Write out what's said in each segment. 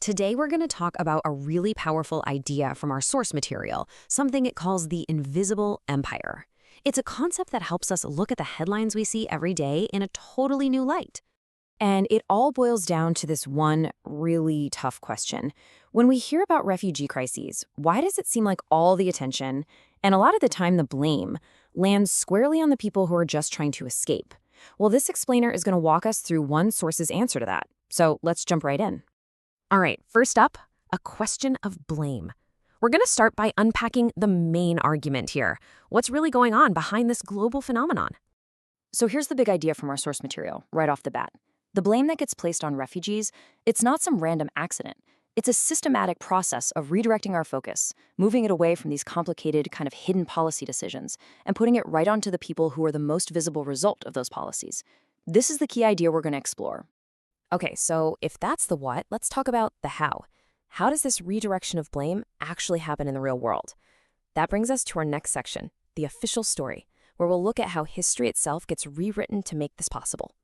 Today, we're going to talk about a really powerful idea from our source material, something it calls the invisible empire. It's a concept that helps us look at the headlines we see every day in a totally new light. And it all boils down to this one really tough question. When we hear about refugee crises, why does it seem like all the attention, and a lot of the time the blame, lands squarely on the people who are just trying to escape? Well, this explainer is going to walk us through one source's answer to that. So let's jump right in. All right, first up, a question of blame. We're going to start by unpacking the main argument here. What's really going on behind this global phenomenon? So here's the big idea from our source material, right off the bat. The blame that gets placed on refugees, it's not some random accident. It's a systematic process of redirecting our focus, moving it away from these complicated, kind of hidden policy decisions, and putting it right onto the people who are the most visible result of those policies. This is the key idea we're going to explore. Okay, so if that's the what, let's talk about the how. How does this redirection of blame actually happen in the real world? That brings us to our next section, the official story, where we'll look at how history itself gets rewritten to make this possible.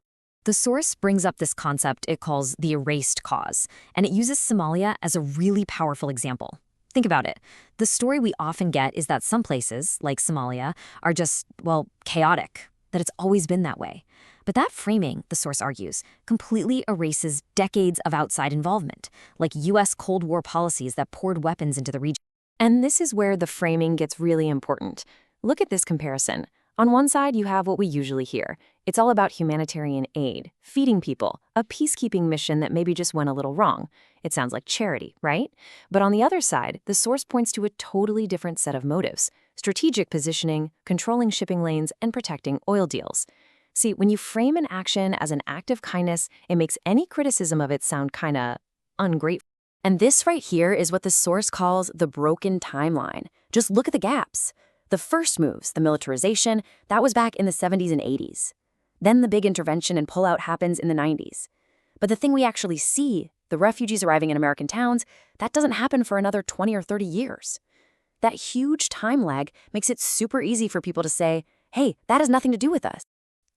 The source brings up this concept it calls the erased cause, and it uses Somalia as a really powerful example. Think about it. The story we often get is that some places, like Somalia, are just, well, chaotic, that it's always been that way. But that framing, the source argues, completely erases decades of outside involvement, like U.S. Cold War policies that poured weapons into the region. And this is where the framing gets really important. Look at this comparison. On one side, you have what we usually hear. It's all about humanitarian aid, feeding people, a peacekeeping mission that maybe just went a little wrong. It sounds like charity, right? But on the other side, the source points to a totally different set of motives: strategic positioning, controlling shipping lanes, and protecting oil deals. See, when you frame an action as an act of kindness, it makes any criticism of it sound kinda ungrateful. And this right here is what the source calls the broken timeline. Just look at the gaps. The first moves, the militarization, that was back in the 70s and 80s. Then the big intervention and pullout happens in the 90s. But the thing we actually see, the refugees arriving in American towns, that doesn't happen for another 20 or 30 years. That huge time lag makes it super easy for people to say, hey, that has nothing to do with us.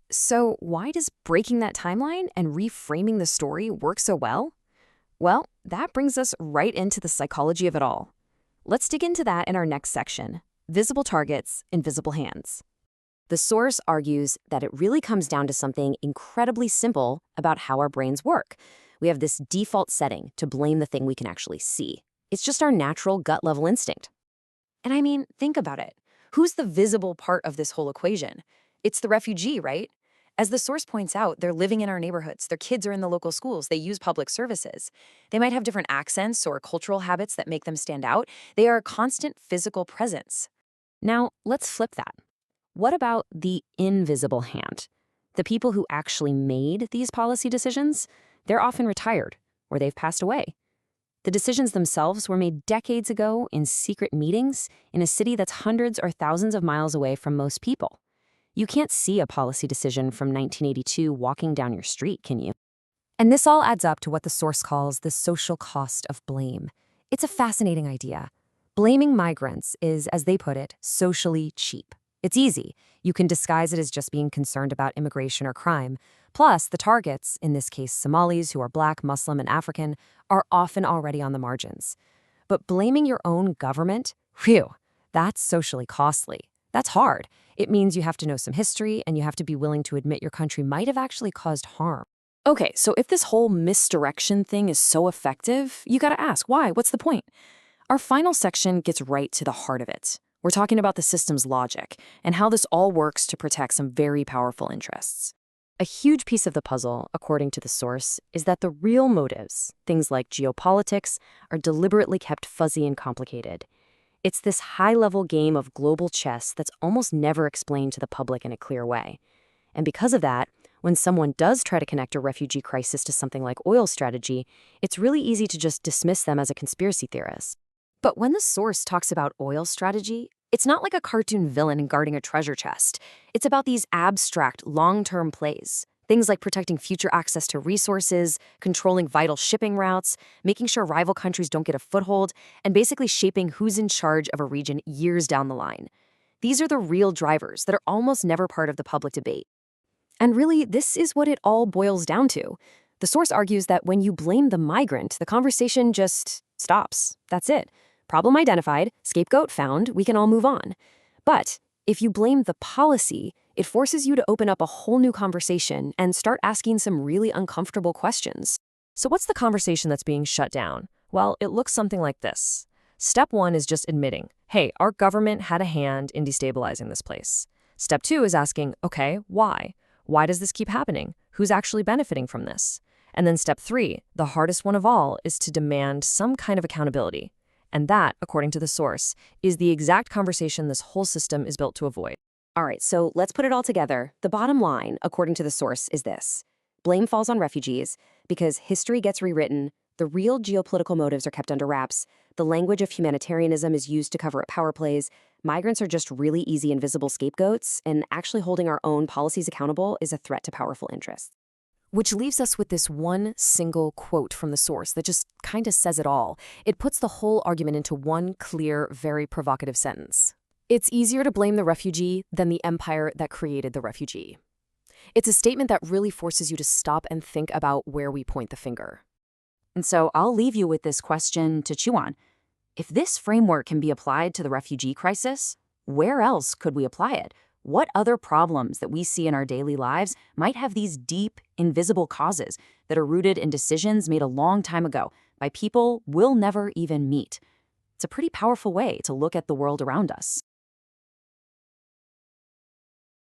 So why does breaking that timeline and reframing the story work so well? Well, that brings us right into the psychology of it all. Let's dig into that in our next section, visible targets, invisible hands. The source argues that it really comes down to something incredibly simple about how our brains work. We have this default setting to blame the thing we can actually see. It's just our natural gut-level instinct. And I mean, think about it. Who's the visible part of this whole equation? It's the refugee, right? As the source points out, they're living in our neighborhoods. Their kids are in the local schools. They use public services. They might have different accents or cultural habits that make them stand out. They are a constant physical presence. Now, let's flip that. What about the invisible hand? The people who actually made these policy decisions, they're often retired or they've passed away. The decisions themselves were made decades ago in secret meetings in a city that's hundreds or thousands of miles away from most people. You can't see a policy decision from 1982 walking down your street, can you? And this all adds up to what the source calls the social cost of blame. It's a fascinating idea. Blaming migrants is, as they put it, socially cheap. It's easy. You can disguise it as just being concerned about immigration or crime. Plus, the targets, in this case Somalis who are Black, Muslim, and African, are often already on the margins. But blaming your own government, phew, that's socially costly. That's hard. It means you have to know some history, and you have to be willing to admit your country might have actually caused harm. Okay, so if this whole misdirection thing is so effective, you gotta ask, why? What's the point? Our final section gets right to the heart of it. We're talking about the system's logic and how this all works to protect some very powerful interests. A huge piece of the puzzle, according to the source, is that the real motives, things like geopolitics, are deliberately kept fuzzy and complicated. It's this high-level game of global chess that's almost never explained to the public in a clear way. And because of that, when someone does try to connect a refugee crisis to something like oil strategy, it's really easy to just dismiss them as a conspiracy theorist. But when the source talks about oil strategy, it's not like a cartoon villain guarding a treasure chest. It's about these abstract, long-term plays. Things like protecting future access to resources, controlling vital shipping routes, making sure rival countries don't get a foothold, and basically shaping who's in charge of a region years down the line. These are the real drivers that are almost never part of the public debate. And really, this is what it all boils down to. The source argues that when you blame the migrant, the conversation just stops. That's it. Problem identified, scapegoat found, we can all move on. But if you blame the policy, it forces you to open up a whole new conversation and start asking some really uncomfortable questions. So what's the conversation that's being shut down? Well, it looks something like this. Step 1 is just admitting, hey, our government had a hand in destabilizing this place. Step 2 is asking, okay, why? Why does this keep happening? Who's actually benefiting from this? And then step 3, the hardest one of all, is to demand some kind of accountability. And that, according to the source, is the exact conversation this whole system is built to avoid. All right, so let's put it all together. The bottom line, according to the source, is this. Blame falls on refugees because history gets rewritten, the real geopolitical motives are kept under wraps, the language of humanitarianism is used to cover up power plays, migrants are just really easy invisible scapegoats, and actually holding our own policies accountable is a threat to powerful interests. Which leaves us with this one single quote from the source that just kind of says it all. It puts the whole argument into one clear, very provocative sentence. It's easier to blame the refugee than the empire that created the refugee. It's a statement that really forces you to stop and think about where we point the finger. And so I'll leave you with this question to chew on. If this framework can be applied to the refugee crisis, where else could we apply it? What other problems that we see in our daily lives might have these deep, invisible causes that are rooted in decisions made a long time ago by people we'll never even meet? It's a pretty powerful way to look at the world around us.